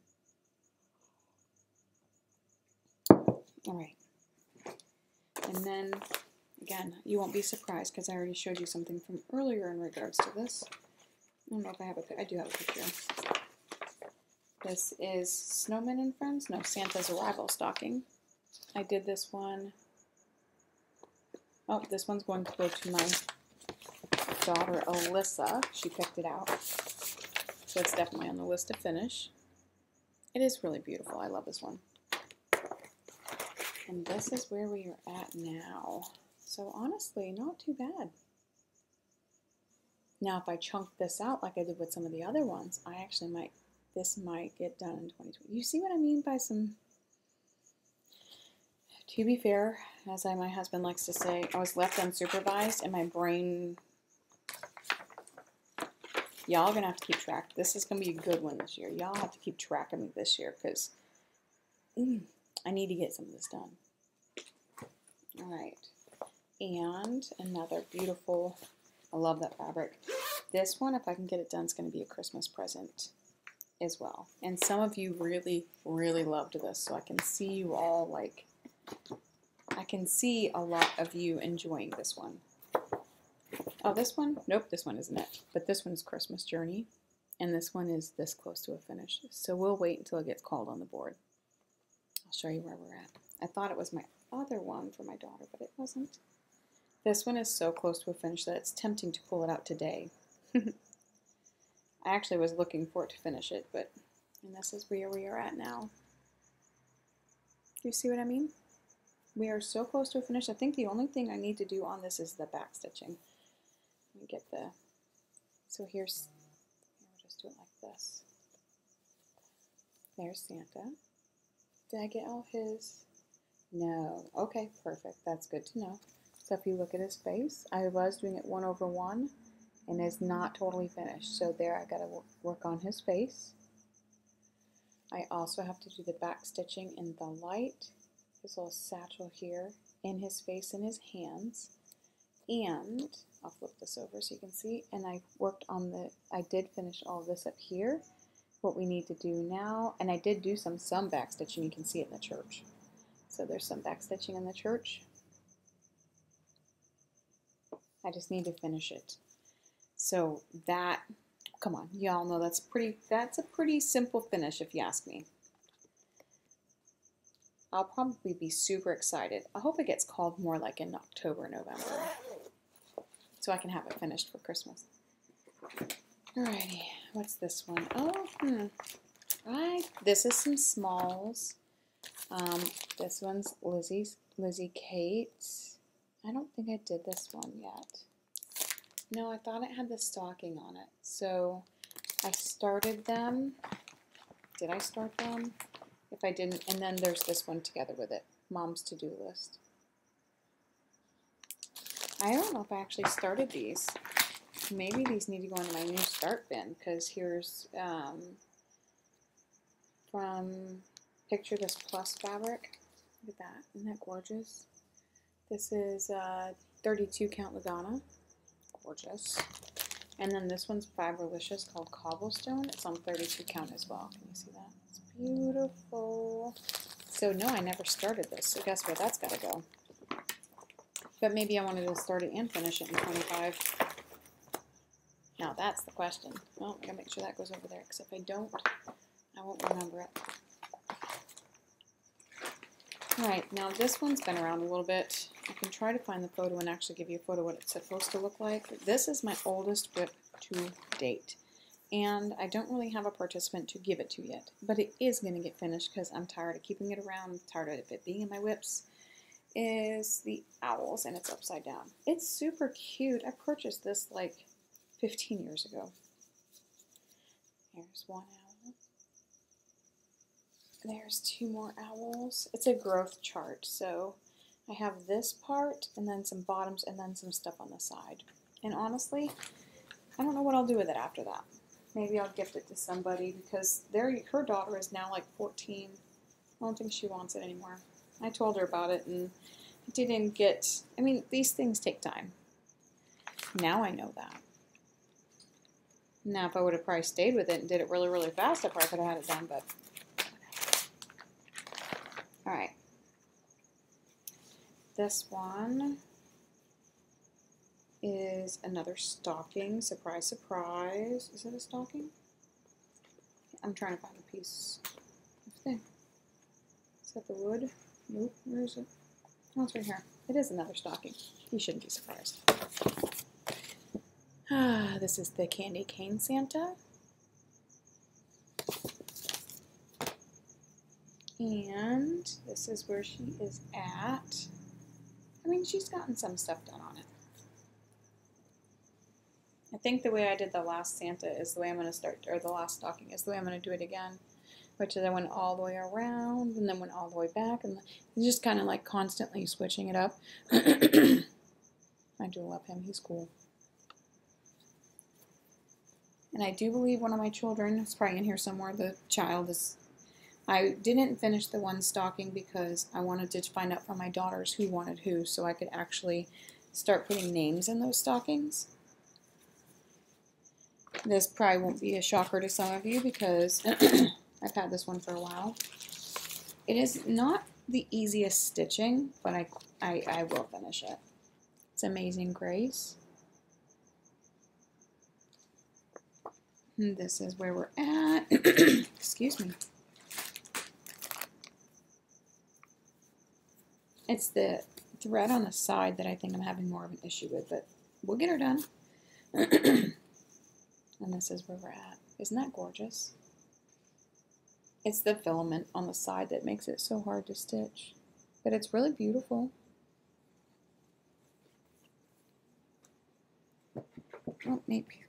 All right. And then, again, you won't be surprised because I already showed you something from earlier in regards to this. I don't know if I have I do have a picture. This is Snowman and Friends. No, Santa's Arrival stocking. I did this one. Oh, this one's going to go to my daughter, Alyssa. She picked it out. So it's definitely on the list to finish. It is really beautiful. I love this one. And this is where we are at now. So honestly, not too bad. Now, if I chunk this out like I did with some of the other ones, this might get done in 2020. You see what I mean by some... To be fair, as my husband likes to say, I was left unsupervised and my brain... Y'all are going to have to keep track. This is going to be a good one this year. Y'all have to keep track of me this year because I need to get some of this done. All right. And another beautiful, I love that fabric. This one, if I can get it done, is going to be a Christmas present as well. And some of you really, really loved this. So I can see you all like, I can see a lot of you enjoying this one. Oh, this one? Nope, this one isn't it. But this one's Christmas Journey. And this one is this close to a finish. So we'll wait until it gets called on the board. I'll show you where we're at. I thought it was my other one for my daughter, but it wasn't. This one is so close to a finish that it's tempting to pull it out today. I actually was looking for it to finish it, and this is where we are at now. Do you see what I mean? We are so close to a finish. I think the only thing I need to do on this is the back stitching. Let me get so we'll just do it like this. There's Santa. Did I get all his? No. Okay, perfect. That's good to know. So if you look at his face, I was doing it 1/1 and it's not totally finished. So there I got to work on his face. I also have to do the back stitching in the light, his little satchel here, in his face and his hands. And I'll flip this over so you can see. And I worked on I did finish all this up here. What we need to do now, and I did do some back stitching. You can see it in the church. So there's some back stitching in the church. I just need to finish it. So that, come on, y'all know that's a pretty simple finish if you ask me. I'll probably be super excited. I hope it gets called more like in October, November, so I can have it finished for Christmas. Alrighty, what's this one? Oh, this is some smalls. This one's Lizzie Kate. I don't think I did this one yet. No, I thought it had the stocking on it. So I started them. Did I start them? If I didn't, and then there's this one together with it. Mom's to-do list. I don't know if I actually started these. Maybe these need to go into my new start bin because here's from Picture This Plus fabric. Look at that. Isn't that gorgeous? This is 32 count Lugana. Gorgeous. And then this one's Fiberlicious called Cobblestone. It's on 32 count as well. Can you see that? It's beautiful. So no, I never started this. So guess where that's got to go. But maybe I wanted to start it and finish it in 25. Now that's the question. Well, I gotta make sure that goes over there because if I don't, I won't remember it. Alright, now this one's been around a little bit. I can try to find the photo and actually give you a photo of what it's supposed to look like. This is my oldest WIP to date. And I don't really have a participant to give it to yet. But it is going to get finished because I'm tired of keeping it around. I'm tired of it being in my WIPs. Is the owls, and it's upside down. It's super cute. I purchased this like 15 years ago. Here's one owl. There's two more owls. It's a growth chart, so I have this part and then some bottoms and then some stuff on the side. And honestly, I don't know what I'll do with it after that. Maybe I'll gift it to somebody because her daughter is now like 14. I don't think she wants it anymore. I told her about it and it didn't get, I mean, these things take time. Now I know that. Now if I would have probably stayed with it and did it really, really fast, I probably could have had it done, but alright. This one is another stocking. Surprise, surprise. Is it a stocking? I'm trying to find a piece of thing. Is that the wood? Nope. Where is it? Oh, it's right here. It is another stocking. You shouldn't be surprised. This is the Candy Cane Santa. And this is where she is at. I mean, she's gotten some stuff done on it. I think the way I did the last Santa is the way I'm going to start, or the last stocking is the way I'm going to do it again. Which is I went all the way around and then went all the way back, and just kind of like constantly switching it up. I do love him. He's cool. And I do believe one of my children is probably in here somewhere. The child is... I didn't finish the one stocking because I wanted to find out from my daughters who wanted who, so I could actually start putting names in those stockings. This probably won't be a shocker to some of you because I've had this one for a while. It is not the easiest stitching, but I will finish it. It's Amazing Grace. And this is where we're at. Excuse me. It's the thread on the side that I think I'm having more of an issue with, but we'll get her done. And this is where we're at. Isn't that gorgeous? It's the filament on the side that makes it so hard to stitch, but it's really beautiful. Oh, maybe.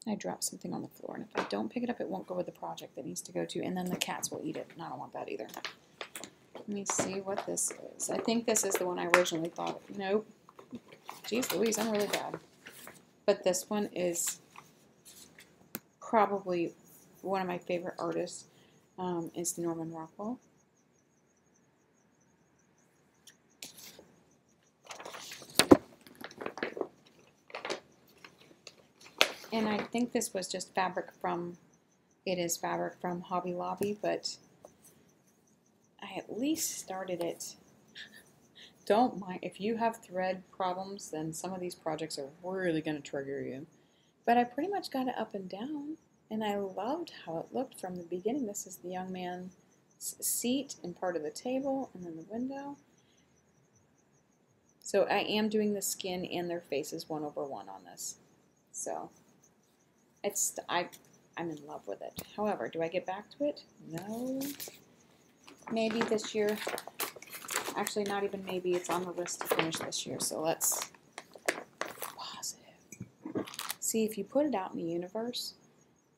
I dropped something on the floor, and if I don't pick it up, it won't go with the project that needs to go to, and then the cats will eat it, and I don't want that either. Let me see what this is. I think this is the one I originally thought. Nope. Jeez Louise, I'm really bad. But this one is probably one of my favorite artists, is Norman Rockwell. And I think this was just fabric from, it is fabric from Hobby Lobby, but I at least started it. Don't mind, if you have thread problems, then some of these projects are really going to trigger you. But I pretty much got it up and down, and I loved how it looked from the beginning. This is the young man's seat and part of the table, and then the window. So I am doing the skin and their faces 1/1 on this. So I'm in love with it. However, do I get back to it? No. Maybe this year. Actually, not even maybe. It's on the list to finish this year. So let's positive. See, if you put it out in the universe,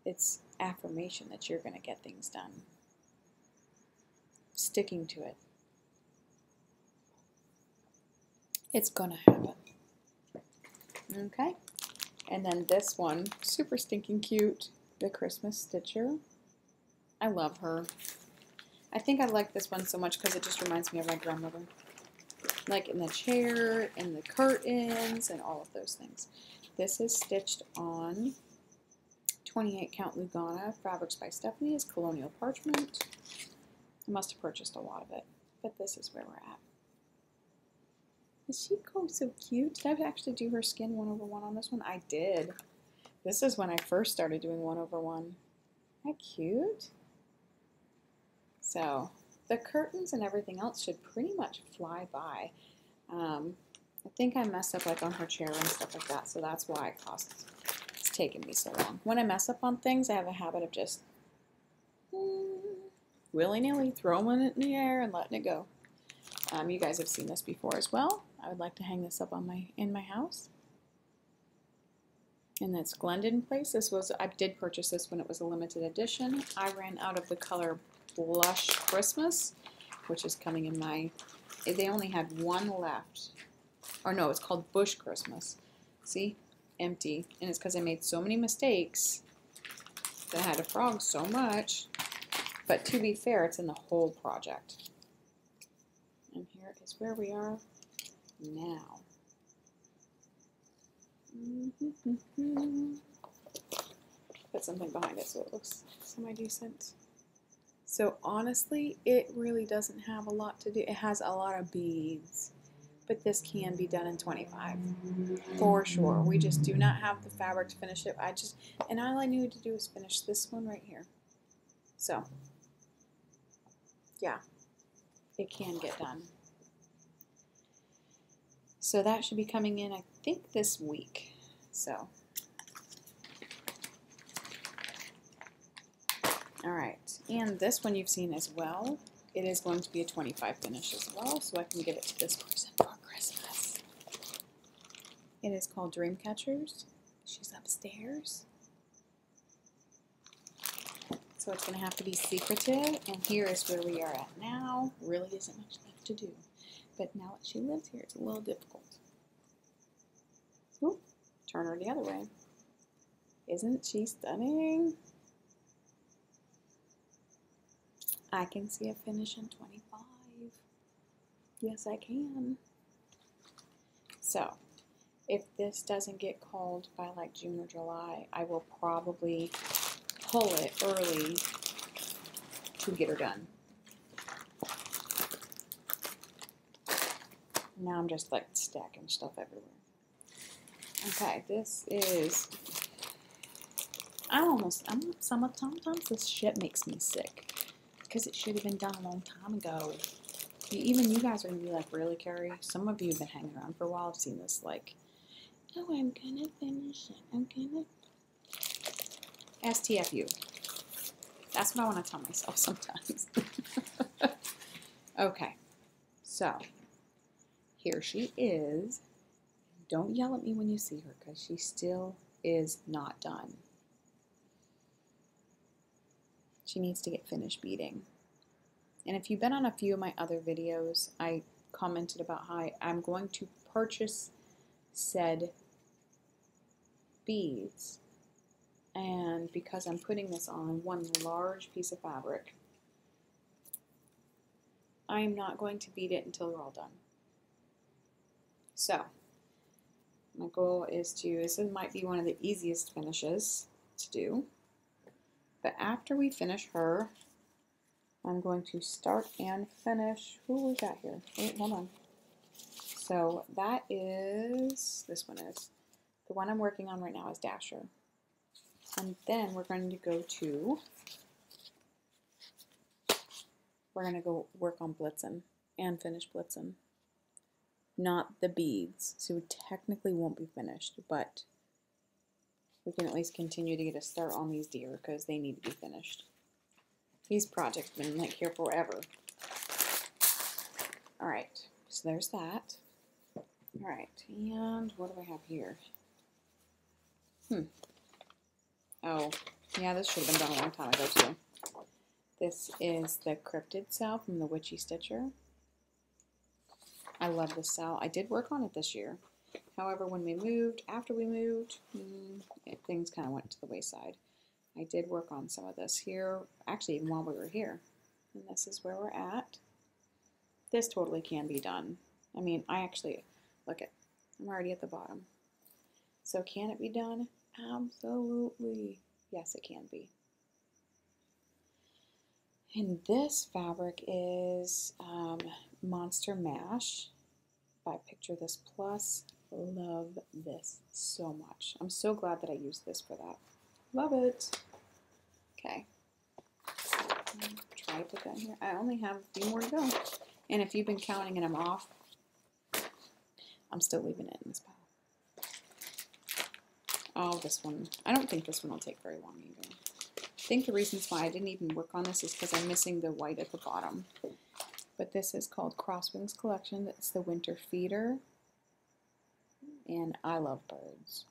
it's affirmation that you're going to get things done. Sticking to it. It's going to happen. Okay. And then this one, super stinking cute, the Christmas Stitcher. I love her. I think I like this one so much because it just reminds me of my grandmother. Like in the chair, and the curtains, and all of those things. This is stitched on 28 count Lugana, Fabrics by Stephanie, is Colonial Parchment. I must have purchased a lot of it, but this is where we're at. Is she so cute? Did I actually do her skin 1/1 on this one? I did. This is when I first started doing 1/1. Isn't that cute? So the curtains and everything else should pretty much fly by. I think I messed up like on her chair and stuff like that, so that's why it's taken me so long. When I mess up on things, I have a habit of just willy-nilly throwing it in the air and letting it go. You guys have seen this before as well. I would like to hang this up on in my house. And that's Glendon Place. I did purchase this when it was a limited edition. I ran out of the color Blush Christmas, which is coming in my, they only had one left. Or no, it's called Bush Christmas. See? Empty. And it's because I made so many mistakes that I had to frog so much. But to be fair, it's in the whole project. And here is where we are now. Put something behind it so it looks semi-decent. So honestly, it really doesn't have a lot to do. It has a lot of beads, but this can be done in 25 for sure. We just do not have the fabric to finish it. And all I needed to do was finish this one right here. So yeah, it can get done. So that should be coming in, I think, this week. So, all right. And this one you've seen as well. It is going to be a 25 finish as well, so I can give it to this person for Christmas. It is called Dreamcatchers. She's upstairs. So it's going to have to be secretive, and here is where we are at now. Really isn't much left to do. But now that she lives here, it's a little difficult. Ooh, turn her the other way. Isn't she stunning? I can see a finish in 25. Yes, I can. So, if this doesn't get called by like June or July, I will probably pull it early to get her done. Now I'm just like stacking stuff everywhere. Okay, this is, sometimes this shit makes me sick because it should have been done a long time ago. Even you guys are going to be like, really, Carey? Some of you have been hanging around for a while. I've seen this like, oh, I'm going to finish it. I'm going to STFU. That's what I want to tell myself sometimes. Okay, so here she is. Don't yell at me when you see her because she still is not done. She needs to get finished beading. And if you've been on a few of my other videos, I commented about how I'm going to purchase said beads. And because I'm putting this on one large piece of fabric, I'm not going to bead it until they're all done. So, my goal is to, this might be one of the easiest finishes to do. But after we finish her, I'm going to start and finish, who we got here? Wait, hold on. So that is, this one is, the one I'm working on right now is Dasher. And then we're going to go to, we're going to go work on Blitzen and finish Blitzen. Not the beads, so it technically won't be finished, but we can at least continue to get a start on these deer because they need to be finished. These projects have been like here forever. Alright, so there's that. Alright, and what do I have here? Oh, yeah, this should have been done a long time ago too. This is the Cryptid cell from the Witchy Stitcher. I love this cell. I did work on it this year. However, when we moved, after we moved, things kind of went to the wayside. I did work on some of this here, actually even while we were here. And this is where we're at. This totally can be done. I mean, I actually, look at, I'm already at the bottom. So can it be done? Absolutely. Yes, it can be. And this fabric is Monster Mash by Picture This Plus. Love this so much. I'm so glad that I used this for that. Love it. Okay. Try to put that in here. I only have a few more to go. And if you've been counting and I'm off, I'm still leaving it in this pile. Oh, this one. I don't think this one will take very long either. I think the reasons why I didn't even work on this is because I'm missing the white at the bottom. But this is called Crosswings Collection. It's the Winter Feeder. And I love birds.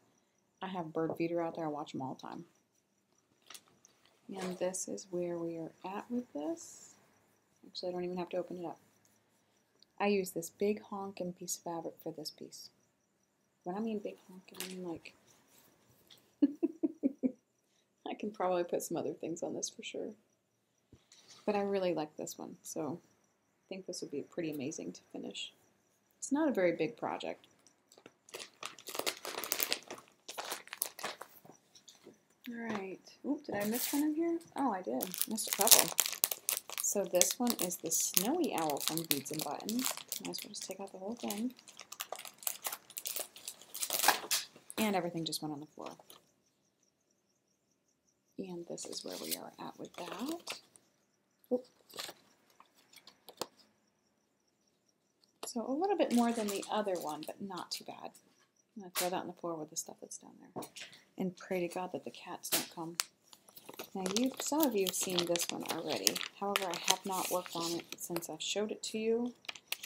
I have bird feeder out there. I watch them all the time. And this is where we are at with this. Actually, I don't even have to open it up. I use this big honkin' piece of fabric for this piece. When I mean big honkin', I mean like... I can probably put some other things on this for sure. But I really like this one, so I think this would be pretty amazing to finish. It's not a very big project. Alright. Oop, did I miss one in here? Oh, I did. Missed a couple. So this one is the Snowy Owl from Beads and Buttons. Might as well just take out the whole thing. And everything just went on the floor. And this is where we are at with that. Oop. So a little bit more than the other one, but not too bad. I'm going to throw that on the floor with the stuff that's down there. And pray to God that the cats don't come. Now, some of you have seen this one already. However, I have not worked on it since I've showed it to you,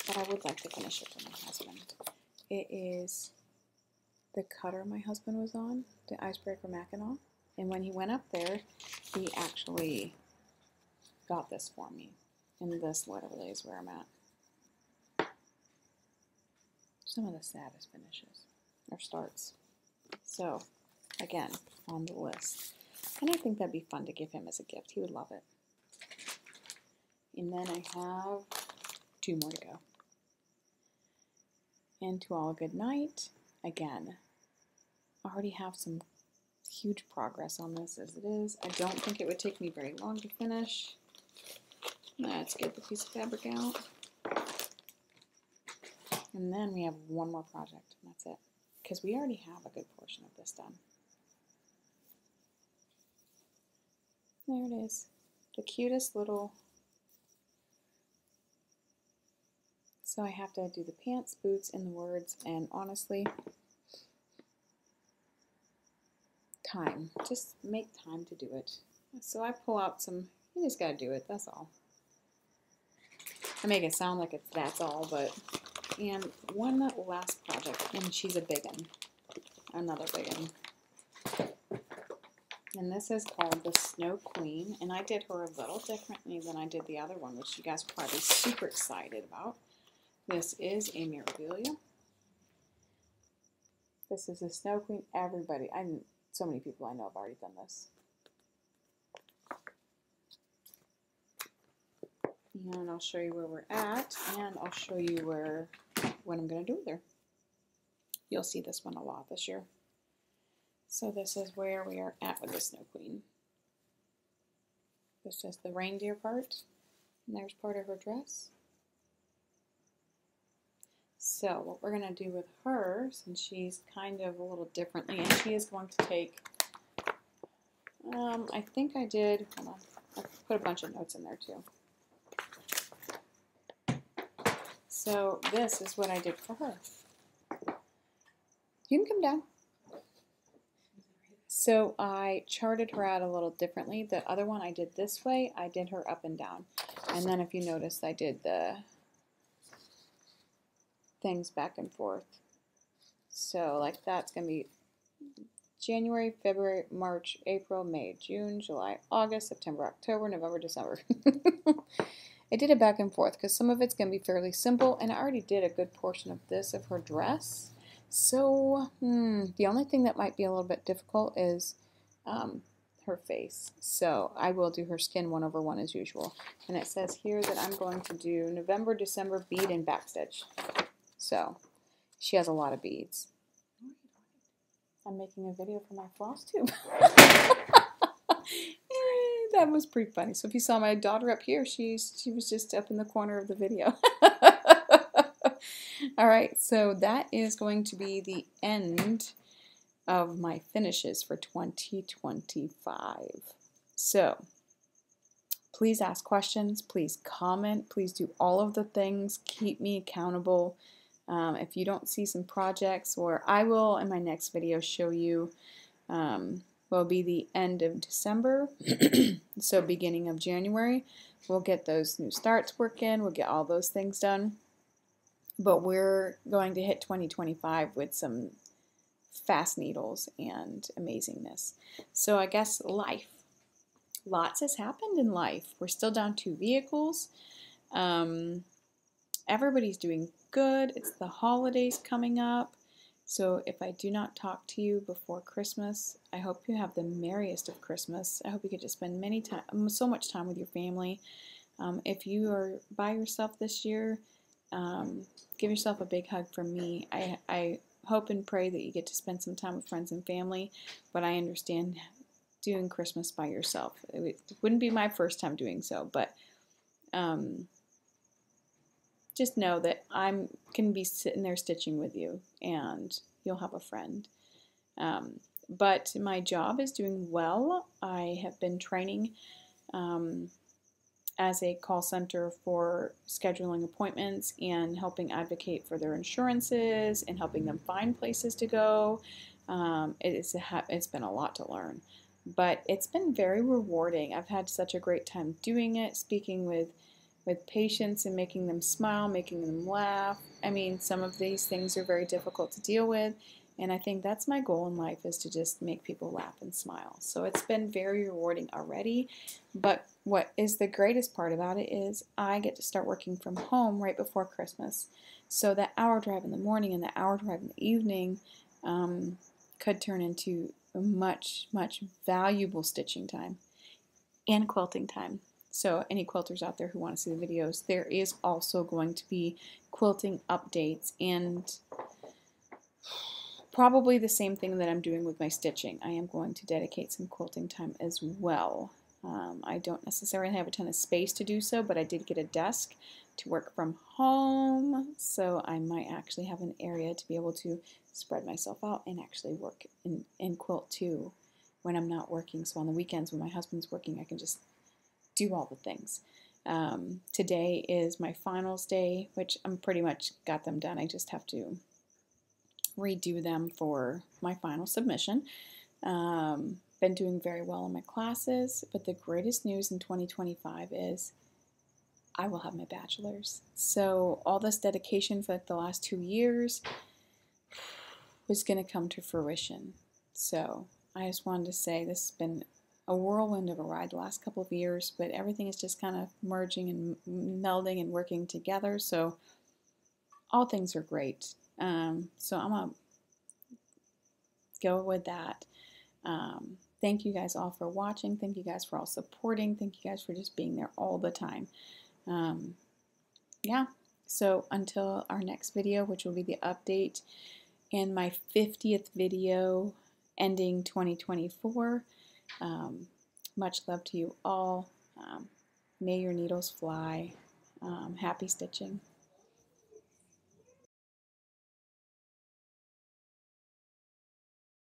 but I would like to finish it for my husband. It is the cutter my husband was on, the Icebreaker Mackinac. And when he went up there, he actually got this for me. And this literally is where I'm at. Some of the saddest finishes, or starts. So, again, on the list. And I think that'd be fun to give him as a gift. He would love it. And then I have 2 more to go. And to all a good night. Again, I already have some huge progress on this as it is. I don't think it would take me very long to finish. Let's get the piece of fabric out. And then we have one more project, and that's it. Because we already have a good portion of this done. There it is. The cutest little... So I have to do the pants, boots, and the words, and honestly, time. Just make time to do it. So I pull out some, you just gotta do it, that's all. I make it sound like it's that's all, but, and one last project, and she's a big one. Another big one. And this is called the Snow Queen, and I did her a little differently than I did the other one, which you guys are probably super excited about. This is a Mirabilia. This is the Snow Queen. Everybody, so many people I know have already done this. And I'll show you where we're at, and I'll show you what I'm going to do with her. You'll see this one a lot this year. So this is where we are at with the Snow Queen. This is the reindeer part, and there's part of her dress. So what we're going to do with her, since she's kind of a little differently, and she is going to take, I think I did, hold on, I put a bunch of notes in there too. So this is what I did for her. You can come down. So I charted her out a little differently. The other one I did this way, I did her up and down. And then if you notice, I did the things back and forth. So like that's going to be January, February, March, April, May, June, July, August, September, October, November, December. I did it back and forth because some of it's going to be fairly simple, and I already did a good portion of this of her dress. So the only thing that might be a little bit difficult is her face. So I will do her skin 1/1 as usual. And it says here that I'm going to do November, December bead and backstitch. So she has a lot of beads. I'm making a video for my Flosstube. That was pretty funny. So if you saw my daughter up here, she was just up in the corner of the video. All right, so that is going to be the end of my finishes for 2025. So please ask questions, please comment, please do all of the things, keep me accountable. If you don't see some projects, or I will in my next video show you will be the end of December, so beginning of January, we'll get those new starts working, we'll get all those things done. But we're going to hit 2025 with some fast needles and amazingness. So I guess life. Lots has happened in life. We're still down 2 vehicles. Everybody's doing good. It's the holidays coming up. So if I do not talk to you before Christmas, I hope you have the merriest of Christmas. I hope you get to spend so much time with your family. If you are by yourself this year, give yourself a big hug from me. I hope and pray that you get to spend some time with friends and family, but I understand doing Christmas by yourself. It wouldn't be my first time doing so, but just know that I'm going to be sitting there stitching with you, and you'll have a friend. But my job is doing well. I have been training as a call center for scheduling appointments and helping advocate for their insurances and helping them find places to go. It's been a lot to learn, but it's been very rewarding. I've had such a great time doing it, speaking with patients and making them smile, making them laugh. I mean, some of these things are very difficult to deal with, And I think that's my goal in life, is to just make people laugh and smile. So it's been very rewarding already. But what is the greatest part about it is I get to start working from home right before Christmas. So that hour drive in the morning and the hour drive in the evening could turn into a much, much valuable stitching time and quilting time. So any quilters out there who want to see the videos, there is also going to be quilting updates and probably the same thing that I'm doing with my stitching. I am going to dedicate some quilting time as well. I don't necessarily have a ton of space to do so, but I did get a desk to work from home, so I might actually have an area to be able to spread myself out and actually work and quilt too when I'm not working. So on the weekends when my husband's working, I can just do all the things. Today is my finals day, which I'm pretty much got them done. I just have to redo them for my final submission. Been doing very well in my classes, but the greatest news in 2025 is I will have my bachelor's. So all this dedication for like the last 2 years was going to come to fruition. So I just wanted to say this has been a whirlwind of a ride the last couple of years, but everything is just kind of merging and melding and working together. So all things are great. So I'm going to go with that. Thank you guys all for watching. Thank you guys for all supporting. Thank you guys for just being there all the time. Yeah, so until our next video, which will be the update and my 50th video ending 2024, much love to you all. May your needles fly. Happy stitching.